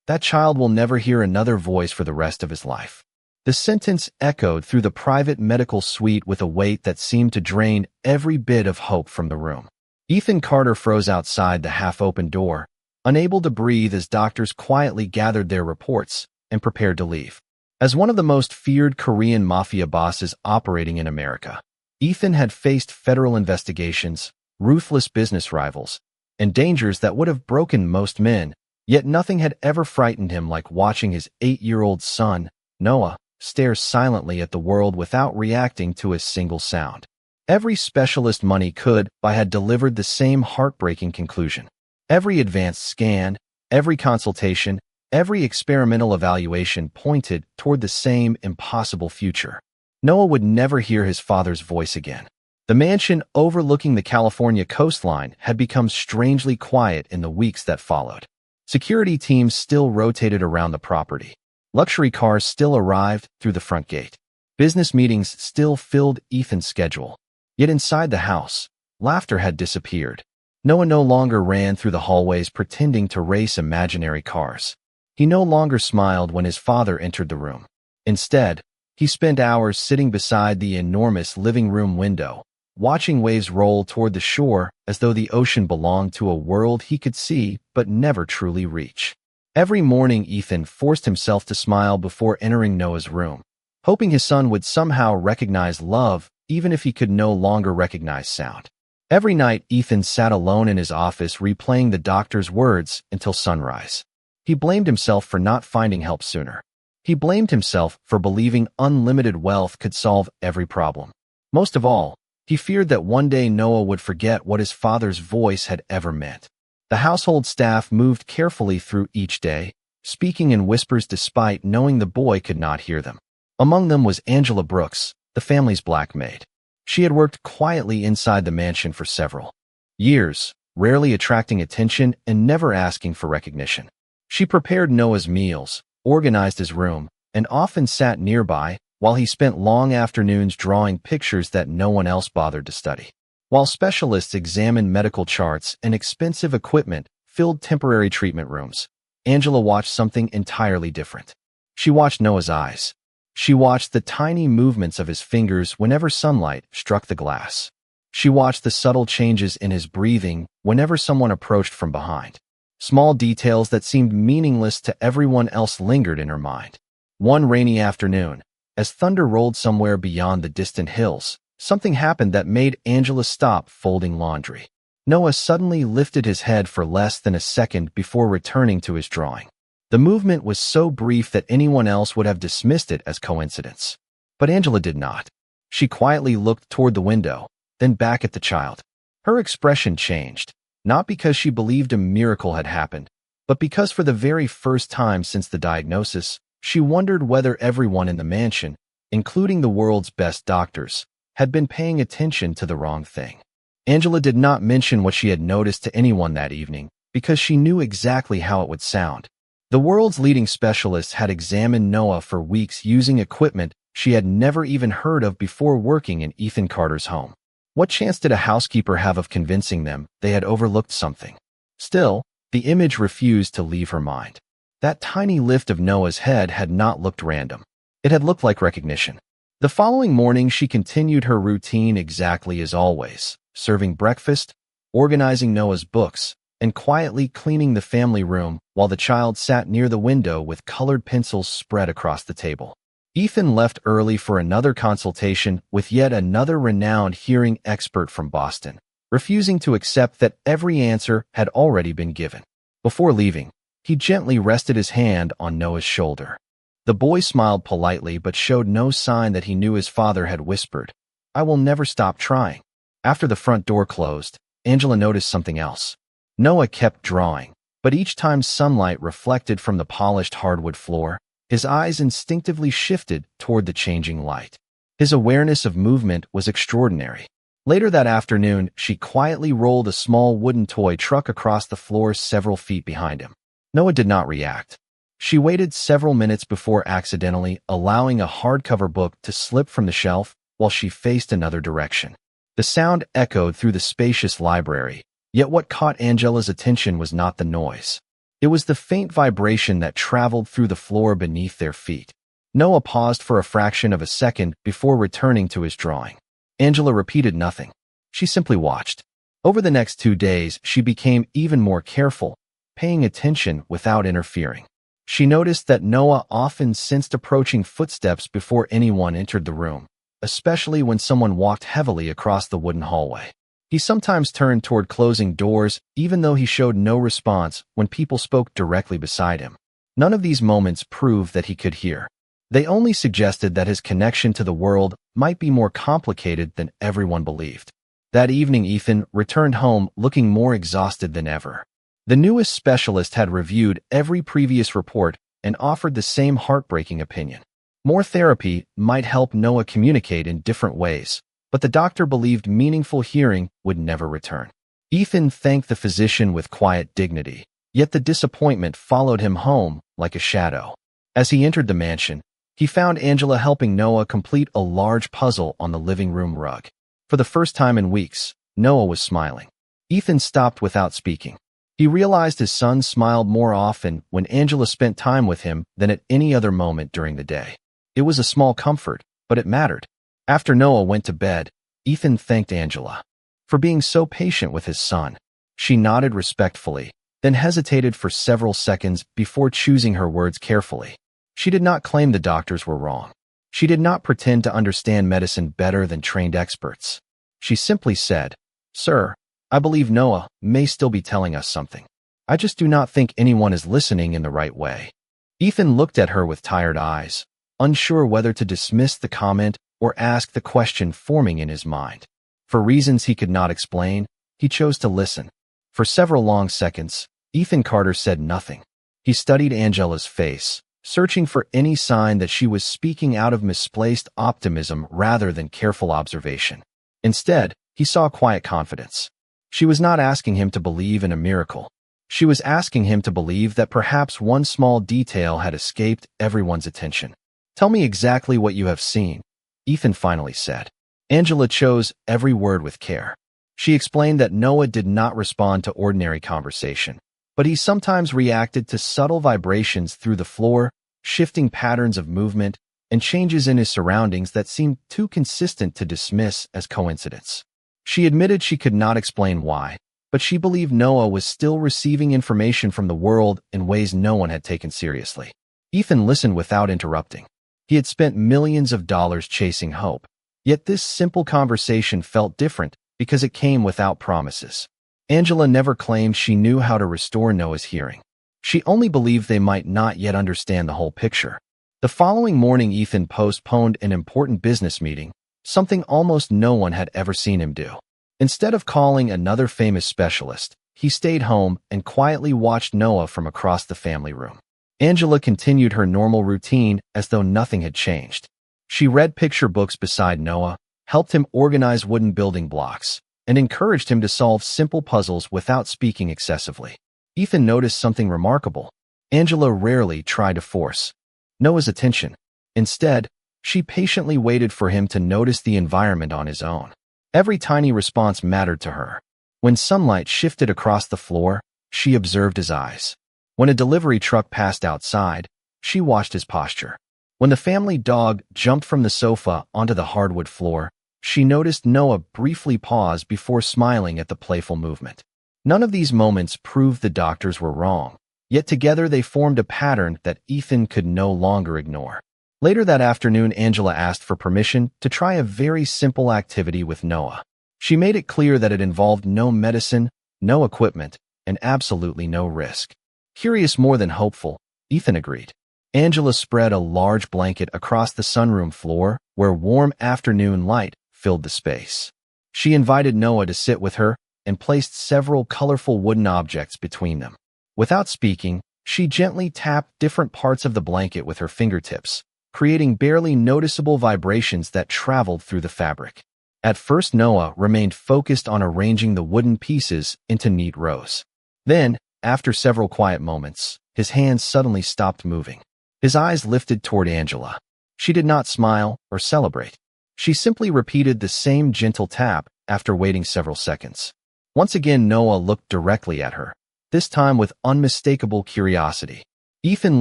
That child will never hear another voice for the rest of his life. The sentence echoed through the private medical suite with a weight that seemed to drain every bit of hope from the room. Ethan Carter froze outside the half-open door, unable to breathe as doctors quietly gathered their reports and prepared to leave. As one of the most feared Korean mafia bosses operating in America, Ethan had faced federal investigations, ruthless business rivals, and dangers that would have broken most men, yet nothing had ever frightened him like watching his 8-year-old son, Noah, stare silently at the world without reacting to a single sound. Every specialist money could buy had delivered the same heartbreaking conclusion. Every advanced scan, every consultation, every experimental evaluation pointed toward the same impossible future. Noah would never hear his father's voice again. The mansion overlooking the California coastline had become strangely quiet in the weeks that followed. Security teams still rotated around the property. Luxury cars still arrived through the front gate. Business meetings still filled Ethan's schedule. Yet inside the house, laughter had disappeared. Noah no longer ran through the hallways pretending to race imaginary cars. He no longer smiled when his father entered the room. Instead, he spent hours sitting beside the enormous living room window, watching waves roll toward the shore as though the ocean belonged to a world he could see but never truly reach. Every morning, Ethan forced himself to smile before entering Noah's room, hoping his son would somehow recognize love, even if he could no longer recognize sound. Every night, Ethan sat alone in his office replaying the doctor's words until sunrise. He blamed himself for not finding help sooner. He blamed himself for believing unlimited wealth could solve every problem. Most of all, he feared that one day Noah would forget what his father's voice had ever meant. The household staff moved carefully through each day, speaking in whispers despite knowing the boy could not hear them. Among them was Angela Brooks, the family's Black Maid. She had worked quietly inside the mansion for several years, rarely attracting attention and never asking for recognition. She prepared Noah's meals, organized his room, and often sat nearby while he spent long afternoons drawing pictures that no one else bothered to study. While specialists examined medical charts and expensive equipment filled temporary treatment rooms, Angela watched something entirely different. She watched Noah's eyes. She watched the tiny movements of his fingers whenever sunlight struck the glass. She watched the subtle changes in his breathing whenever someone approached from behind. Small details that seemed meaningless to everyone else lingered in her mind. One rainy afternoon, as thunder rolled somewhere beyond the distant hills, something happened that made Angela stop folding laundry. Noah suddenly lifted his head for less than a second before returning to his drawing. The movement was so brief that anyone else would have dismissed it as coincidence. But Angela did not. She quietly looked toward the window, then back at the child. Her expression changed, not because she believed a miracle had happened, but because for the very first time since the diagnosis, she wondered whether everyone in the mansion, including the world's best doctors, had been paying attention to the wrong thing. Angela did not mention what she had noticed to anyone that evening because she knew exactly how it would sound. The world's leading specialists had examined Noah for weeks using equipment she had never even heard of before working in Ethan Carter's home. What chance did a housekeeper have of convincing them they had overlooked something? Still, the image refused to leave her mind. That tiny lift of Noah's head had not looked random. It had looked like recognition. The following morning, she continued her routine exactly as always, serving breakfast, organizing Noah's books, and quietly cleaning the family room while the child sat near the window with colored pencils spread across the table. Ethan left early for another consultation with yet another renowned hearing expert from Boston, refusing to accept that every answer had already been given. Before leaving, he gently rested his hand on Noah's shoulder. The boy smiled politely but showed no sign that he knew his father had whispered, "I will never stop trying." After the front door closed, Angela noticed something else. Noah kept drawing, but each time sunlight reflected from the polished hardwood floor, his eyes instinctively shifted toward the changing light. His awareness of movement was extraordinary. Later that afternoon, she quietly rolled a small wooden toy truck across the floor several feet behind him. Noah did not react. She waited several minutes before accidentally allowing a hardcover book to slip from the shelf while she faced another direction. The sound echoed through the spacious library, yet what caught Angela's attention was not the noise. It was the faint vibration that traveled through the floor beneath their feet. Noah paused for a fraction of a second before returning to his drawing. Angela repeated nothing. She simply watched. Over the next 2 days, she became even more careful, paying attention without interfering. She noticed that Noah often sensed approaching footsteps before anyone entered the room, especially when someone walked heavily across the wooden hallway. He sometimes turned toward closing doors, even though he showed no response when people spoke directly beside him. None of these moments proved that he could hear. They only suggested that his connection to the world might be more complicated than everyone believed. That evening, Ethan returned home looking more exhausted than ever. The newest specialist had reviewed every previous report and offered the same heartbreaking opinion. More therapy might help Noah communicate in different ways, but the doctor believed meaningful hearing would never return. Ethan thanked the physician with quiet dignity, yet the disappointment followed him home like a shadow. As he entered the mansion, he found Angela helping Noah complete a large puzzle on the living room rug. For the first time in weeks, Noah was smiling. Ethan stopped without speaking. He realized his son smiled more often when Angela spent time with him than at any other moment during the day. It was a small comfort, but it mattered. After Noah went to bed, Ethan thanked Angela for being so patient with his son. She nodded respectfully, then hesitated for several seconds before choosing her words carefully. She did not claim the doctors were wrong. She did not pretend to understand medicine better than trained experts. She simply said, "Sir, I believe Noah may still be telling us something. I just do not think anyone is listening in the right way." Ethan looked at her with tired eyes, unsure whether to dismiss the comment or ask the question forming in his mind. For reasons he could not explain, he chose to listen. For several long seconds, Ethan Carter said nothing. He studied Angela's face, searching for any sign that she was speaking out of misplaced optimism rather than careful observation. Instead, he saw quiet confidence. She was not asking him to believe in a miracle. She was asking him to believe that perhaps one small detail had escaped everyone's attention. "Tell me exactly what you have seen," Ethan finally said. Angela chose every word with care. She explained that Noah did not respond to ordinary conversation, but he sometimes reacted to subtle vibrations through the floor, shifting patterns of movement, and changes in his surroundings that seemed too consistent to dismiss as coincidence. She admitted she could not explain why, but she believed Noah was still receiving information from the world in ways no one had taken seriously. Ethan listened without interrupting. He had spent millions of dollars chasing hope, yet this simple conversation felt different because it came without promises. Angela never claimed she knew how to restore Noah's hearing. She only believed they might not yet understand the whole picture. The following morning, Ethan postponed an important business meeting, something almost no one had ever seen him do. Instead of calling another famous specialist, he stayed home and quietly watched Noah from across the family room. Angela continued her normal routine as though nothing had changed. She read picture books beside Noah, helped him organize wooden building blocks, and encouraged him to solve simple puzzles without speaking excessively. Ethan noticed something remarkable. Angela rarely tried to force Noah's attention. Instead, she patiently waited for him to notice the environment on his own. Every tiny response mattered to her. When sunlight shifted across the floor, she observed his eyes. When a delivery truck passed outside, she watched his posture. When the family dog jumped from the sofa onto the hardwood floor, she noticed Noah briefly pause before smiling at the playful movement. None of these moments proved the doctors were wrong, yet together they formed a pattern that Ethan could no longer ignore. Later that afternoon, Angela asked for permission to try a very simple activity with Noah. She made it clear that it involved no medicine, no equipment, and absolutely no risk. Curious more than hopeful, Ethan agreed. Angela spread a large blanket across the sunroom floor where warm afternoon light filled the space. She invited Noah to sit with her and placed several colorful wooden objects between them. Without speaking, she gently tapped different parts of the blanket with her fingertips, creating barely noticeable vibrations that traveled through the fabric. At first, Noah remained focused on arranging the wooden pieces into neat rows. Then, after several quiet moments, his hands suddenly stopped moving. His eyes lifted toward Angela. She did not smile or celebrate. She simply repeated the same gentle tap after waiting several seconds. Once again, Noah looked directly at her, this time with unmistakable curiosity. Ethan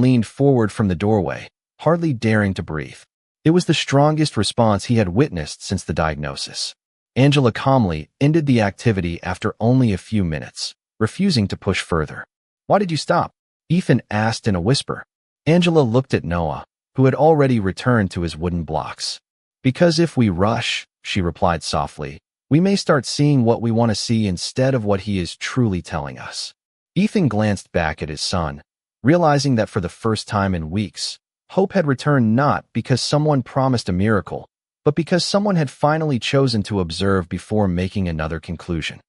leaned forward from the doorway, hardly daring to breathe. It was the strongest response he had witnessed since the diagnosis. Angela calmly ended the activity after only a few minutes, refusing to push further. "Why did you stop?" Ethan asked in a whisper. Angela looked at Noah, who had already returned to his wooden blocks. "Because if we rush," she replied softly, "we may start seeing what we want to see instead of what he is truly telling us." Ethan glanced back at his son, realizing that for the first time in weeks, hope had returned not because someone promised a miracle, but because someone had finally chosen to observe before making another conclusion.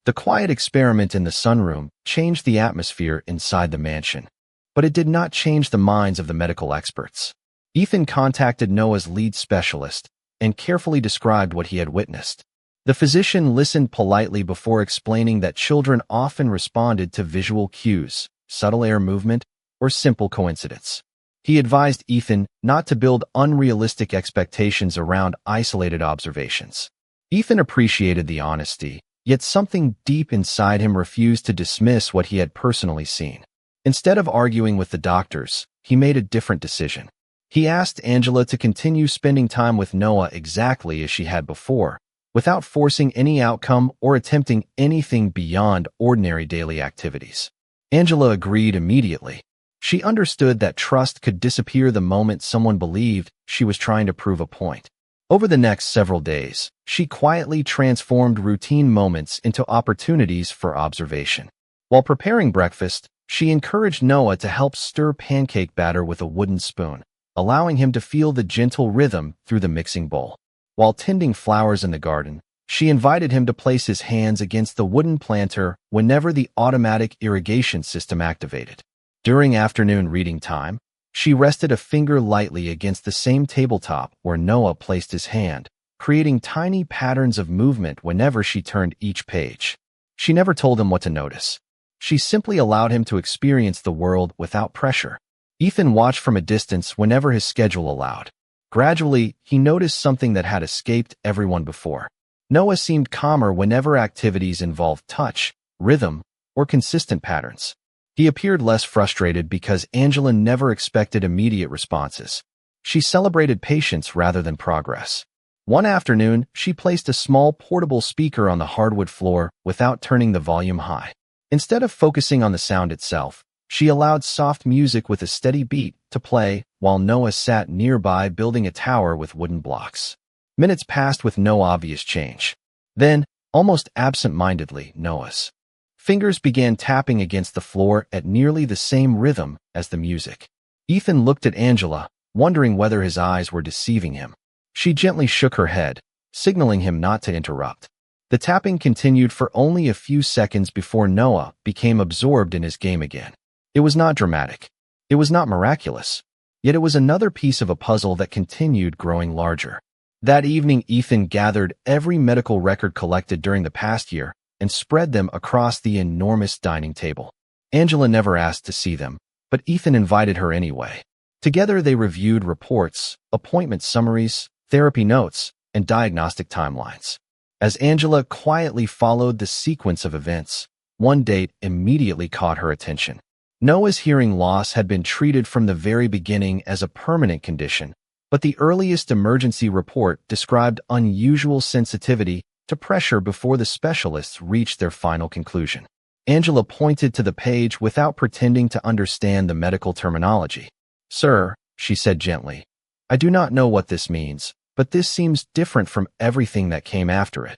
The quiet experiment in the sunroom changed the atmosphere inside the mansion, but it did not change the minds of the medical experts. Ethan contacted Noah's lead specialist and carefully described what he had witnessed. The physician listened politely before explaining that children often responded to visual cues, subtle air movement, or simple coincidence. He advised Ethan not to build unrealistic expectations around isolated observations. Ethan appreciated the honesty, yet something deep inside him refused to dismiss what he had personally seen. Instead of arguing with the doctors, he made a different decision. He asked Angela to continue spending time with Noah exactly as she had before, without forcing any outcome or attempting anything beyond ordinary daily activities. Angela agreed immediately. She understood that trust could disappear the moment someone believed she was trying to prove a point. Over the next several days, she quietly transformed routine moments into opportunities for observation. While preparing breakfast, she encouraged Noah to help stir pancake batter with a wooden spoon, allowing him to feel the gentle rhythm through the mixing bowl. While tending flowers in the garden, she invited him to place his hands against the wooden planter whenever the automatic irrigation system activated. During afternoon reading time, she rested a finger lightly against the same tabletop where Noah placed his hand, creating tiny patterns of movement whenever she turned each page. She never told him what to notice. She simply allowed him to experience the world without pressure. Ethan watched from a distance whenever his schedule allowed. Gradually, he noticed something that had escaped everyone before. Noah seemed calmer whenever activities involved touch, rhythm, or consistent patterns. He appeared less frustrated because Angela never expected immediate responses. She celebrated patience rather than progress. One afternoon, she placed a small portable speaker on the hardwood floor without turning the volume high. Instead of focusing on the sound itself, she allowed soft music with a steady beat to play while Noah sat nearby building a tower with wooden blocks. Minutes passed with no obvious change. Then, almost absent-mindedly, Noah's fingers began tapping against the floor at nearly the same rhythm as the music. Ethan looked at Angela, wondering whether his eyes were deceiving him. She gently shook her head, signaling him not to interrupt. The tapping continued for only a few seconds before Noah became absorbed in his game again. It was not dramatic. It was not miraculous. Yet it was another piece of a puzzle that continued growing larger. That evening, Ethan gathered every medical record collected during the past year and spread them across the enormous dining table. Angela never asked to see them, but Ethan invited her anyway. Together they reviewed reports, appointment summaries, therapy notes, and diagnostic timelines. As Angela quietly followed the sequence of events, one date immediately caught her attention. Noah's hearing loss had been treated from the very beginning as a permanent condition, but the earliest emergency report described unusual sensitivity to pressure before the specialists reached their final conclusion. Angela pointed to the page without pretending to understand the medical terminology. "Sir," she said gently, "I do not know what this means, but this seems different from everything that came after it."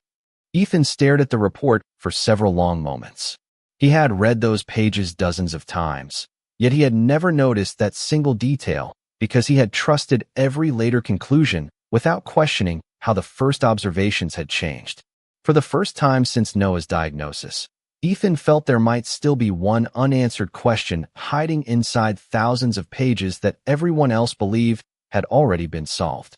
Ethan stared at the report for several long moments. He had read those pages dozens of times, yet he had never noticed that single detail because he had trusted every later conclusion without questioning how the first observations had changed. For the first time since Noah's diagnosis, Ethan felt there might still be one unanswered question hiding inside thousands of pages that everyone else believed had already been solved.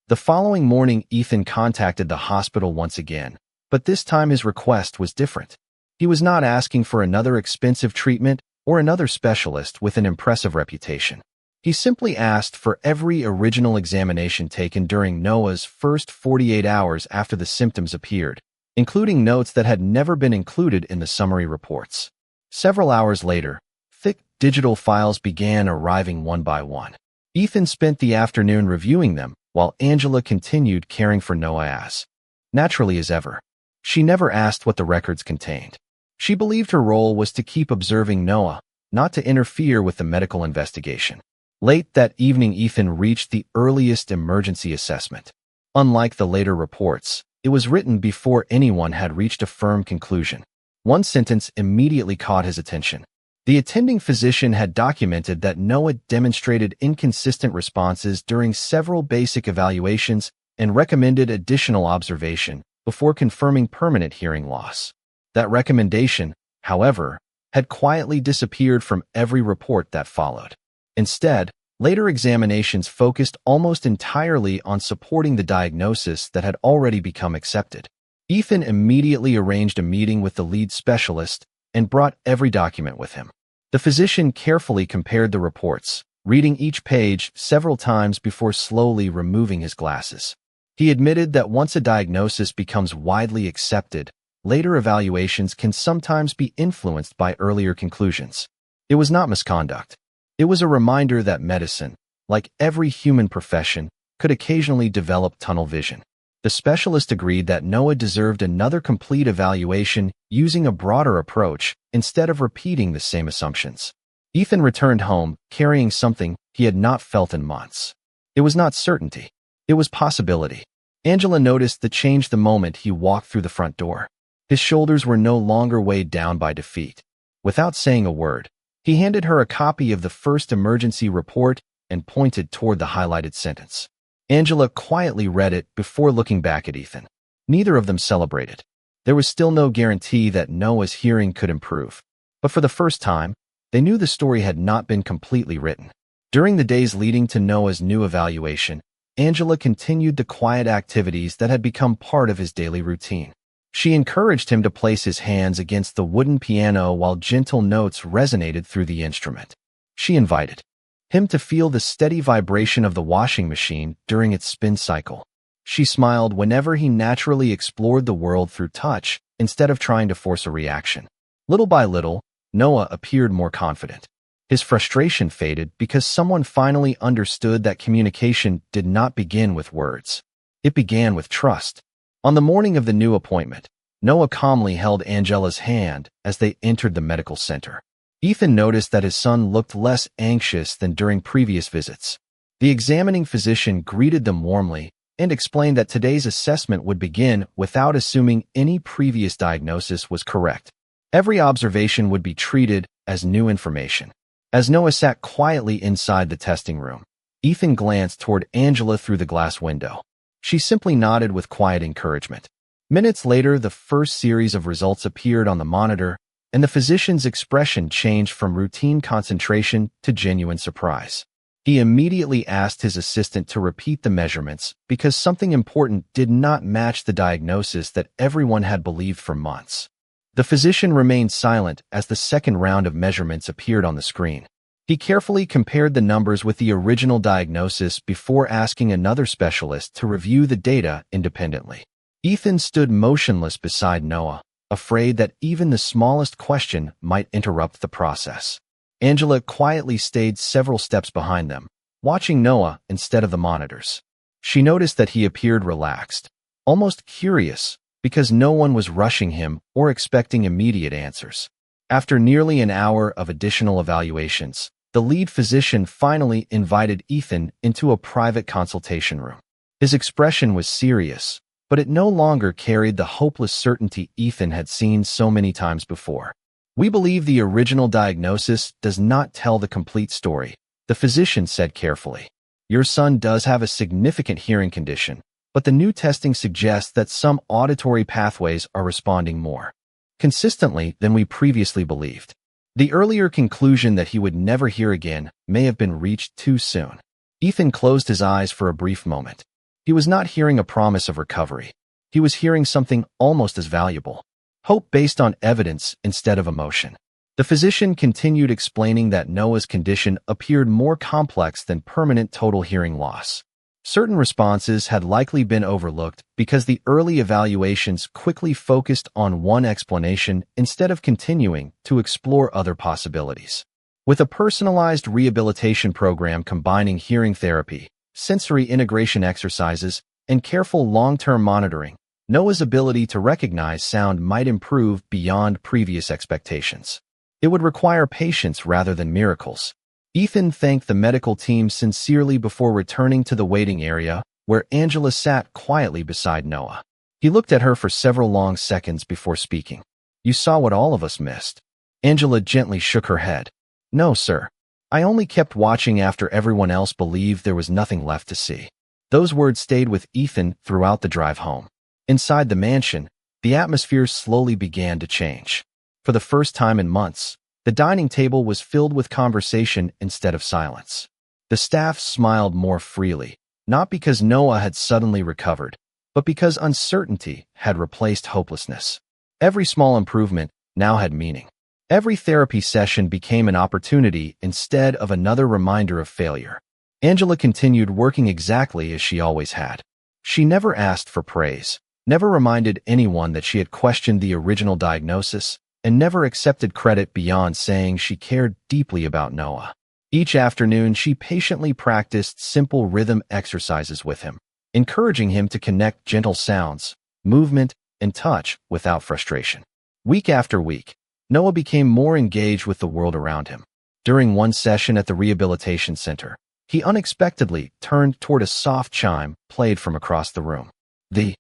The following morning, Ethan contacted the hospital once again, but this time his request was different. He was not asking for another expensive treatment or another specialist with an impressive reputation. He simply asked for every original examination taken during Noah's first 48 hours after the symptoms appeared, including notes that had never been included in the summary reports. Several hours later, thick digital files began arriving one by one. Ethan spent the afternoon reviewing them, while Angela continued caring for Noah as naturally as ever. She never asked what the records contained. She believed her role was to keep observing Noah, not to interfere with the medical investigation. Late that evening, Ethan reached the earliest emergency assessment. Unlike the later reports, it was written before anyone had reached a firm conclusion. One sentence immediately caught his attention. The attending physician had documented that Noah demonstrated inconsistent responses during several basic evaluations and recommended additional observation before confirming permanent hearing loss. That recommendation, however, had quietly disappeared from every report that followed. Instead, later examinations focused almost entirely on supporting the diagnosis that had already become accepted. Ethan immediately arranged a meeting with the lead specialist and brought every document with him. The physician carefully compared the reports, reading each page several times before slowly removing his glasses. He admitted that once a diagnosis becomes widely accepted, later evaluations can sometimes be influenced by earlier conclusions. It was not misconduct. It was a reminder that medicine, like every human profession, could occasionally develop tunnel vision. The specialist agreed that Noah deserved another complete evaluation using a broader approach instead of repeating the same assumptions. Ethan returned home carrying something he had not felt in months. It was not certainty. It was possibility. Angela noticed the change the moment he walked through the front door. His shoulders were no longer weighed down by defeat. Without saying a word, he handed her a copy of the first emergency report and pointed toward the highlighted sentence. Angela quietly read it before looking back at Ethan. Neither of them celebrated. There was still no guarantee that Noah's hearing could improve. But for the first time, they knew the story had not been completely written. During the days leading to Noah's new evaluation, Angela continued the quiet activities that had become part of his daily routine. She encouraged him to place his hands against the wooden piano while gentle notes resonated through the instrument. She invited him to feel the steady vibration of the washing machine during its spin cycle. She smiled whenever he naturally explored the world through touch instead of trying to force a reaction. Little by little, Noah appeared more confident. His frustration faded because someone finally understood that communication did not begin with words. It began with trust. On the morning of the new appointment, Noah calmly held Angela's hand as they entered the medical center. Ethan noticed that his son looked less anxious than during previous visits. The examining physician greeted them warmly and explained that today's assessment would begin without assuming any previous diagnosis was correct. Every observation would be treated as new information. As Noah sat quietly inside the testing room, Ethan glanced toward Angela through the glass window. She simply nodded with quiet encouragement. Minutes later, the first series of results appeared on the monitor, and the physician's expression changed from routine concentration to genuine surprise. He immediately asked his assistant to repeat the measurements because something important did not match the diagnosis that everyone had believed for months. The physician remained silent as the second round of measurements appeared on the screen. He carefully compared the numbers with the original diagnosis before asking another specialist to review the data independently. Ethan stood motionless beside Noah, afraid that even the smallest question might interrupt the process. Angela quietly stayed several steps behind them, watching Noah instead of the monitors. She noticed that he appeared relaxed, almost curious, because no one was rushing him or expecting immediate answers. After nearly an hour of additional evaluations, the lead physician finally invited Ethan into a private consultation room. His expression was serious, but it no longer carried the hopeless certainty Ethan had seen so many times before. "We believe the original diagnosis does not tell the complete story," the physician said carefully. "Your son does have a significant hearing condition, but the new testing suggests that some auditory pathways are responding more consistently than we previously believed. The earlier conclusion that he would never hear again may have been reached too soon." Ethan closed his eyes for a brief moment. He was not hearing a promise of recovery. He was hearing something almost as valuable: hope based on evidence instead of emotion. The physician continued explaining that Noah's condition appeared more complex than permanent total hearing loss. Certain responses had likely been overlooked because the early evaluations quickly focused on one explanation instead of continuing to explore other possibilities. With a personalized rehabilitation program combining hearing therapy, sensory integration exercises, and careful long-term monitoring, Noah's ability to recognize sound might improve beyond previous expectations. It would require patience rather than miracles. Ethan thanked the medical team sincerely before returning to the waiting area, where Angela sat quietly beside Noah. He looked at her for several long seconds before speaking. "You saw what all of us missed." Angela gently shook her head. "No, sir. I only kept watching after everyone else believed there was nothing left to see." Those words stayed with Ethan throughout the drive home. Inside the mansion, the atmosphere slowly began to change. For the first time in months, the dining table was filled with conversation instead of silence. The staff smiled more freely, not because Noah had suddenly recovered, but because uncertainty had replaced hopelessness. Every small improvement now had meaning. Every therapy session became an opportunity instead of another reminder of failure. Angela continued working exactly as she always had. She never asked for praise, never reminded anyone that she had questioned the original diagnosis, and never accepted credit beyond saying she cared deeply about Noah. Each afternoon, she patiently practiced simple rhythm exercises with him, encouraging him to connect gentle sounds, movement, and touch without frustration. Week after week, Noah became more engaged with the world around him. During one session at the rehabilitation center, he unexpectedly turned toward a soft chime played from across the room. The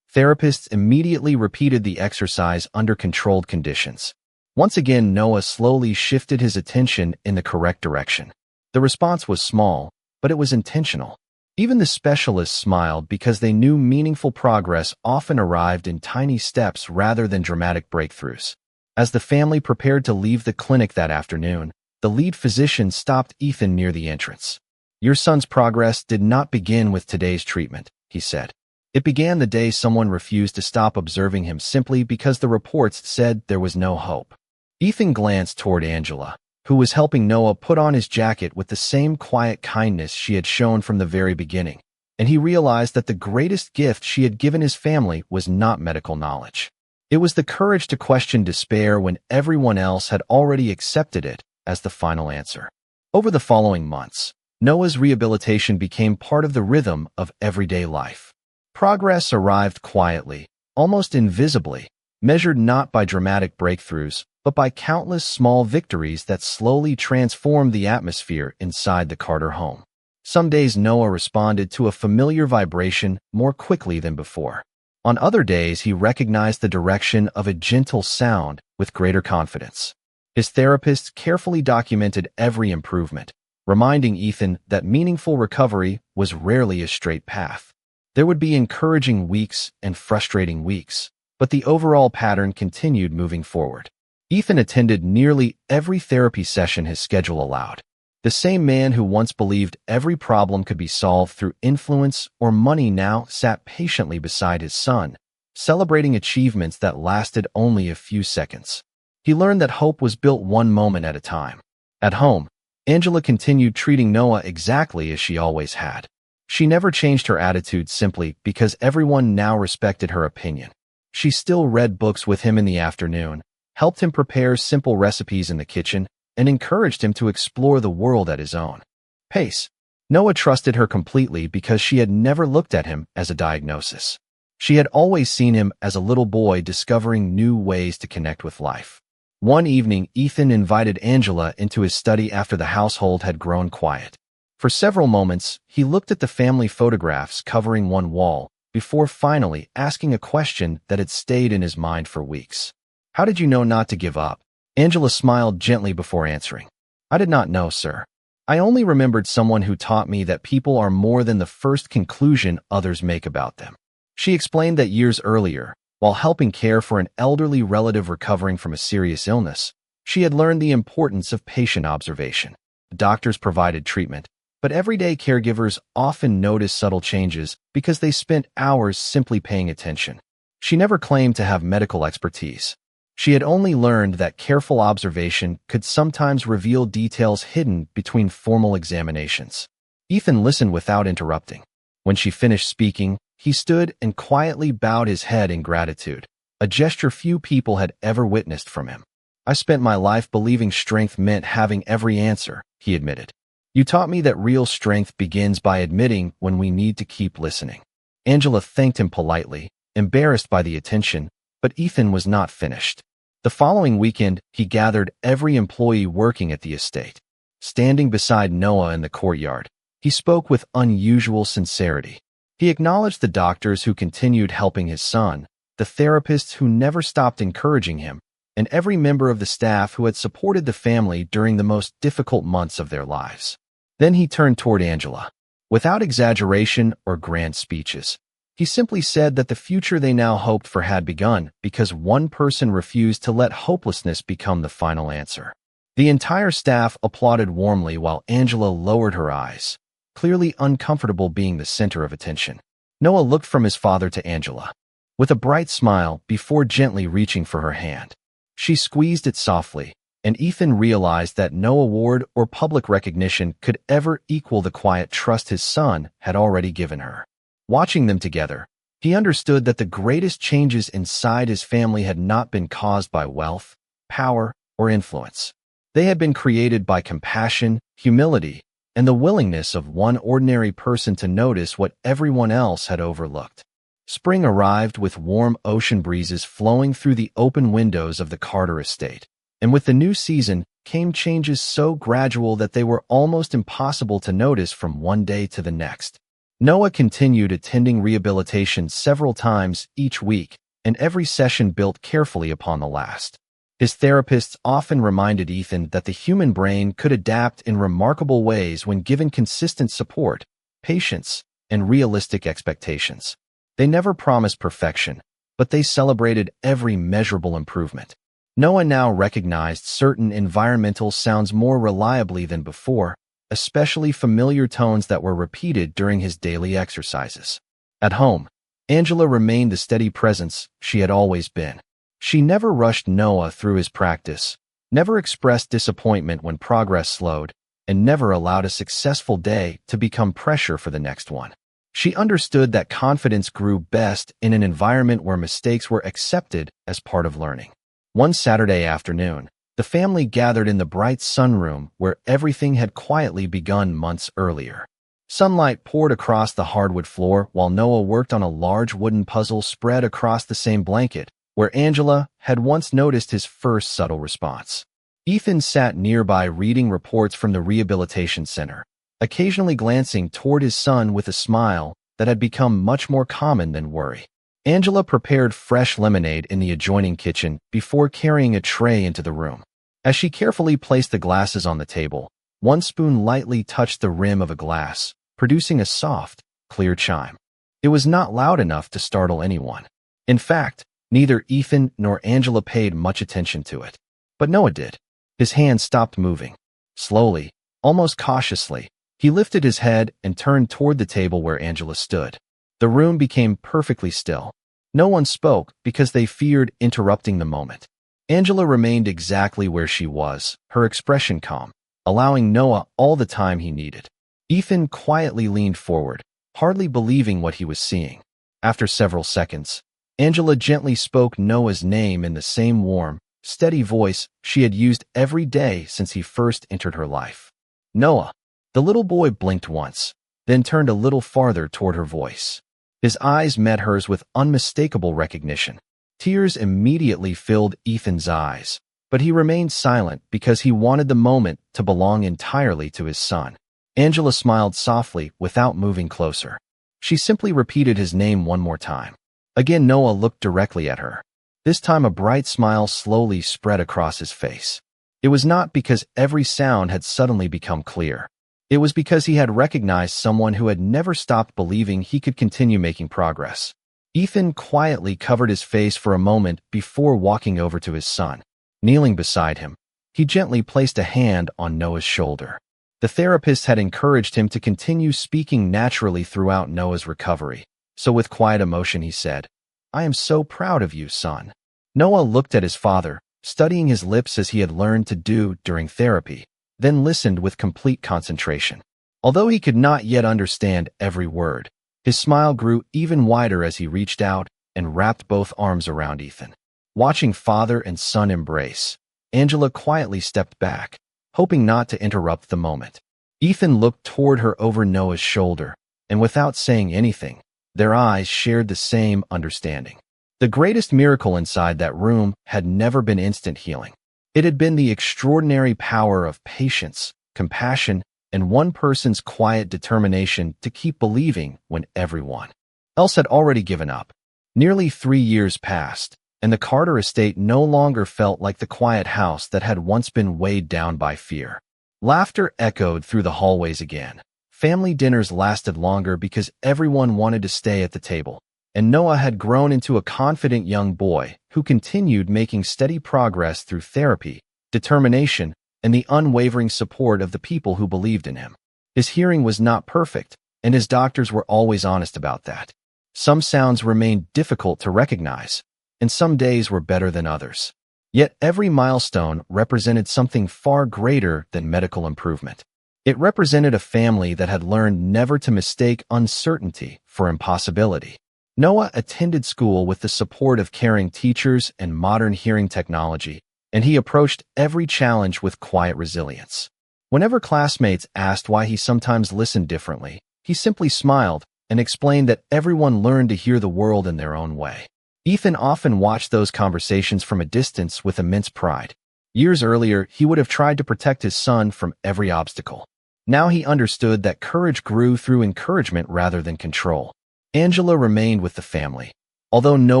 therapists immediately repeated the exercise under controlled conditions. Once again, Noah slowly shifted his attention in the correct direction. The response was small, but it was intentional. Even the specialists smiled because they knew meaningful progress often arrived in tiny steps rather than dramatic breakthroughs. As the family prepared to leave the clinic that afternoon, the lead physician stopped Ethan near the entrance. "Your son's progress did not begin with today's treatment," he said. "It began the day someone refused to stop observing him simply because the reports said there was no hope." Ethan glanced toward Angela, who was helping Noah put on his jacket with the same quiet kindness she had shown from the very beginning, and he realized that the greatest gift she had given his family was not medical knowledge. It was the courage to question despair when everyone else had already accepted it as the final answer. Over the following months, Noah's rehabilitation became part of the rhythm of everyday life. Progress arrived quietly, almost invisibly, measured not by dramatic breakthroughs, but by countless small victories that slowly transformed the atmosphere inside the Carter home. Some days Noah responded to a familiar vibration more quickly than before. On other days, he recognized the direction of a gentle sound with greater confidence. His therapists carefully documented every improvement, reminding Ethan that meaningful recovery was rarely a straight path. There would be encouraging weeks and frustrating weeks, but the overall pattern continued moving forward. Ethan attended nearly every therapy session his schedule allowed. The same man who once believed every problem could be solved through influence or money now sat patiently beside his son, celebrating achievements that lasted only a few seconds. He learned that hope was built one moment at a time. At home, Angela continued treating Noah exactly as she always had. She never changed her attitude simply because everyone now respected her opinion. She still read books with him in the afternoon, helped him prepare simple recipes in the kitchen, and encouraged him to explore the world at his own pace. Noah trusted her completely because she had never looked at him as a diagnosis. She had always seen him as a little boy discovering new ways to connect with life. One evening, Ethan invited Angela into his study after the household had grown quiet. For several moments, he looked at the family photographs covering one wall before finally asking a question that had stayed in his mind for weeks. "How did you know not to give up?" Angela smiled gently before answering. "I did not know, sir. I only remembered someone who taught me that people are more than the first conclusion others make about them." She explained that years earlier, while helping care for an elderly relative recovering from a serious illness, she had learned the importance of patient observation. Doctors provided treatment, but everyday caregivers often noticed subtle changes because they spent hours simply paying attention. She never claimed to have medical expertise. She had only learned that careful observation could sometimes reveal details hidden between formal examinations. Ethan listened without interrupting. When she finished speaking, he stood and quietly bowed his head in gratitude, a gesture few people had ever witnessed from him. "I spent my life believing strength meant having every answer," he admitted. "You taught me that real strength begins by admitting when we need to keep listening." Angela thanked him politely, embarrassed by the attention, but Ethan was not finished. The following weekend, he gathered every employee working at the estate. Standing beside Noah in the courtyard, he spoke with unusual sincerity. He acknowledged the doctors who continued helping his son, the therapists who never stopped encouraging him, and every member of the staff who had supported the family during the most difficult months of their lives. Then he turned toward Angela. Without exaggeration or grand speeches, he simply said that the future they now hoped for had begun because one person refused to let hopelessness become the final answer. The entire staff applauded warmly while Angela lowered her eyes, clearly uncomfortable being the center of attention. Noah looked from his father to Angela, with a bright smile before gently reaching for her hand. She squeezed it softly, and Ethan realized that no award or public recognition could ever equal the quiet trust his son had already given her. Watching them together, he understood that the greatest changes inside his family had not been caused by wealth, power, or influence. They had been created by compassion, humility, and the willingness of one ordinary person to notice what everyone else had overlooked. Spring arrived with warm ocean breezes flowing through the open windows of the Carter estate, and with the new season came changes so gradual that they were almost impossible to notice from one day to the next. Noah continued attending rehabilitation several times each week, and every session built carefully upon the last. His therapists often reminded Ethan that the human brain could adapt in remarkable ways when given consistent support, patience, and realistic expectations. They never promised perfection, but they celebrated every measurable improvement. Noah now recognized certain environmental sounds more reliably than before, especially familiar tones that were repeated during his daily exercises. At home, Angela remained the steady presence she had always been. She never rushed Noah through his practice, never expressed disappointment when progress slowed, and never allowed a successful day to become pressure for the next one. She understood that confidence grew best in an environment where mistakes were accepted as part of learning. One Saturday afternoon, the family gathered in the bright sunroom where everything had quietly begun months earlier. Sunlight poured across the hardwood floor while Noah worked on a large wooden puzzle spread across the same blanket, where Angela had once noticed his first subtle response. Ethan sat nearby reading reports from the rehabilitation center, occasionally glancing toward his son with a smile that had become much more common than worry. Angela prepared fresh lemonade in the adjoining kitchen before carrying a tray into the room. As she carefully placed the glasses on the table, one spoon lightly touched the rim of a glass, producing a soft, clear chime. It was not loud enough to startle anyone. In fact, neither Ethan nor Angela paid much attention to it. But Noah did. His hand stopped moving. Slowly, almost cautiously, he lifted his head and turned toward the table where Angela stood. The room became perfectly still. No one spoke because they feared interrupting the moment. Angela remained exactly where she was, her expression calm, allowing Noah all the time he needed. Ethan quietly leaned forward, hardly believing what he was seeing. After several seconds, Angela gently spoke Noah's name in the same warm, steady voice she had used every day since he first entered her life. Noah. The little boy blinked once, then turned a little farther toward her voice. His eyes met hers with unmistakable recognition. Tears immediately filled Ethan's eyes, but he remained silent because he wanted the moment to belong entirely to his son. Angela smiled softly without moving closer. She simply repeated his name one more time. Again, Noah looked directly at her. This time a bright smile slowly spread across his face. It was not because every sound had suddenly become clear. It was because he had recognized someone who had never stopped believing he could continue making progress. Ethan quietly covered his face for a moment before walking over to his son. Kneeling beside him, he gently placed a hand on Noah's shoulder. The therapist had encouraged him to continue speaking naturally throughout Noah's recovery, so with quiet emotion he said, "I am so proud of you, son." Noah looked at his father, studying his lips as he had learned to do during therapy, then listened with complete concentration. Although he could not yet understand every word, His smile grew even wider as he reached out and wrapped both arms around Ethan. Watching father and son embrace, Angela quietly stepped back, hoping not to interrupt the moment. Ethan looked toward her over Noah's shoulder, and without saying anything, their eyes shared the same understanding. The greatest miracle inside that room had never been instant healing. It had been the extraordinary power of patience, compassion, and one person's quiet determination to keep believing when everyone else had already given up. Nearly 3 years passed, and the Carter estate no longer felt like the quiet house that had once been weighed down by fear. Laughter echoed through the hallways again. Family dinners lasted longer because everyone wanted to stay at the table, and Noah had grown into a confident young boy who continued making steady progress through therapy, determination, and the unwavering support of the people who believed in him. His hearing was not perfect, and his doctors were always honest about that. Some sounds remained difficult to recognize, and some days were better than others. Yet every milestone represented something far greater than medical improvement. It represented a family that had learned never to mistake uncertainty for impossibility. Noah attended school with the support of caring teachers and modern hearing technology, and he approached every challenge with quiet resilience. Whenever classmates asked why he sometimes listened differently, he simply smiled and explained that everyone learned to hear the world in their own way. Ethan often watched those conversations from a distance with immense pride. Years earlier, he would have tried to protect his son from every obstacle. Now he understood that courage grew through encouragement rather than control. Angela remained with the family, although no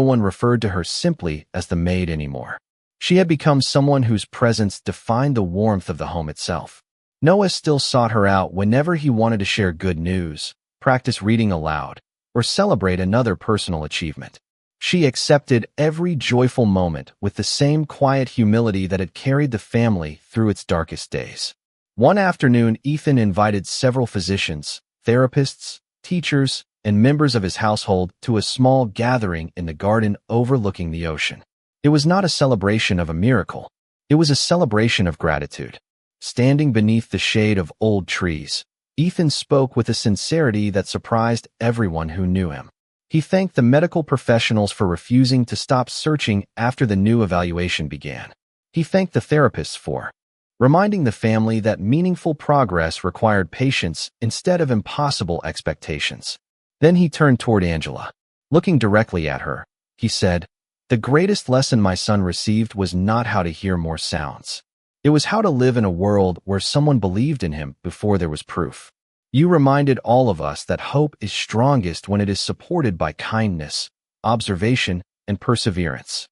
one referred to her simply as the maid anymore. She had become someone whose presence defined the warmth of the home itself. Noah still sought her out whenever he wanted to share good news, practice reading aloud, or celebrate another personal achievement. She accepted every joyful moment with the same quiet humility that had carried the family through its darkest days. One afternoon, Ethan invited several physicians, therapists, teachers, and members of his household to a small gathering in the garden overlooking the ocean. It was not a celebration of a miracle. It was a celebration of gratitude. Standing beneath the shade of old trees, Ethan spoke with a sincerity that surprised everyone who knew him. He thanked the medical professionals for refusing to stop searching after the new evaluation began. He thanked the therapists for reminding the family that meaningful progress required patience instead of impossible expectations. Then he turned toward Angela. Looking directly at her, he said, "The greatest lesson my son received was not how to hear more sounds. It was how to live in a world where someone believed in him before there was proof. You reminded all of us that hope is strongest when it is supported by kindness, observation, and perseverance."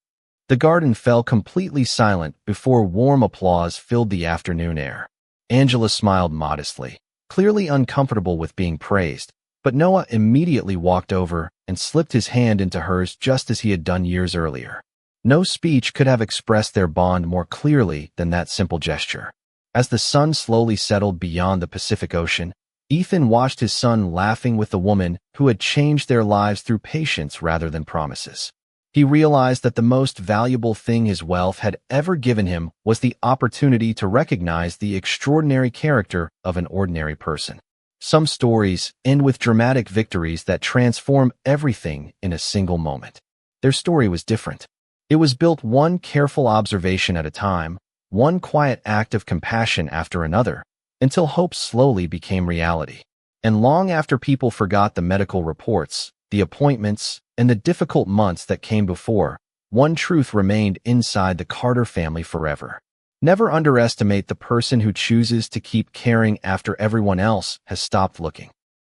The garden fell completely silent before warm applause filled the afternoon air. Angela smiled modestly, clearly uncomfortable with being praised, but Noah immediately walked over and slipped his hand into hers just as he had done years earlier. No speech could have expressed their bond more clearly than that simple gesture. As the sun slowly settled beyond the Pacific Ocean, Ethan watched his son laughing with the woman who had changed their lives through patience rather than promises. He realized that the most valuable thing his wealth had ever given him was the opportunity to recognize the extraordinary character of an ordinary person. Some stories end with dramatic victories that transform everything in a single moment. Their story was different. It was built one careful observation at a time, one quiet act of compassion after another, until hope slowly became reality. And long after people forgot the medical reports, the appointments, and the difficult months that came before, one truth remained inside the Carter family forever. Never underestimate the person who chooses to keep caring after everyone else has stopped looking.